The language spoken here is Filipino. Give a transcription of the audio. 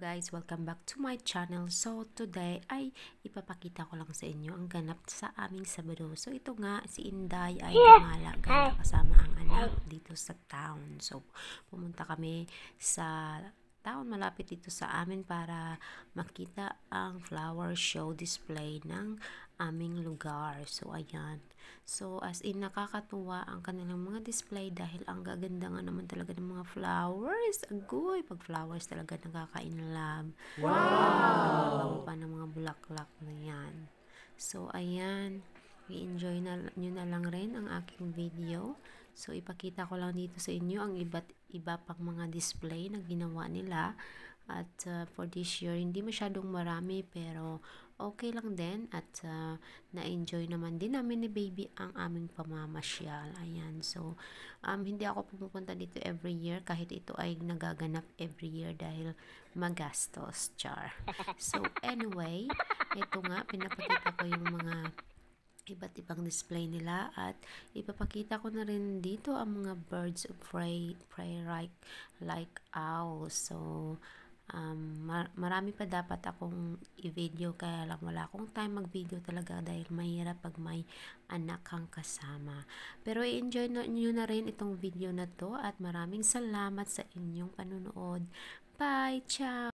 Guys, welcome back to my channel. So today ay ipapakita ko lang sa inyo ang ganap sa aming Sabado. So ito nga, si Inday ay gala kasama ang anak dito sa town. So pumunta kami sa town malapit dito sa amin para makita ang flower show display ng aming lugar. So ayan. So as in nakakatuwa ang kanilang mga display dahil ang gaganda nga naman talaga ng mga flowers. Agoy, pag flowers talaga nakaka-inlove. Wow! Ang pa ng mga bulaklak na yan. So ayan, i-enjoy nyo na lang rin ang aking video. So ipakita ko lang dito sa inyo ang iba't iba pang mga display na ginawa nila. At for this year, hindi masyadong marami pero okay lang din at na-enjoy naman din namin ni baby ang aming pamamasyal. Ayan, so hindi ako pumupunta dito every year kahit ito ay nagaganap every year dahil magastos, char. So anyway, ito nga, pinapakita ko yung mga iba't ibang display nila at ipapakita ko na rin dito ang mga birds of prey like owls. So marami pa dapat akong i-video kaya lang wala akong time mag-video talaga dahil mahirap pag may anak kang kasama. Pero i-enjoy nyo na rin itong video na to at maraming salamat sa inyong panunood. Bye! Ciao!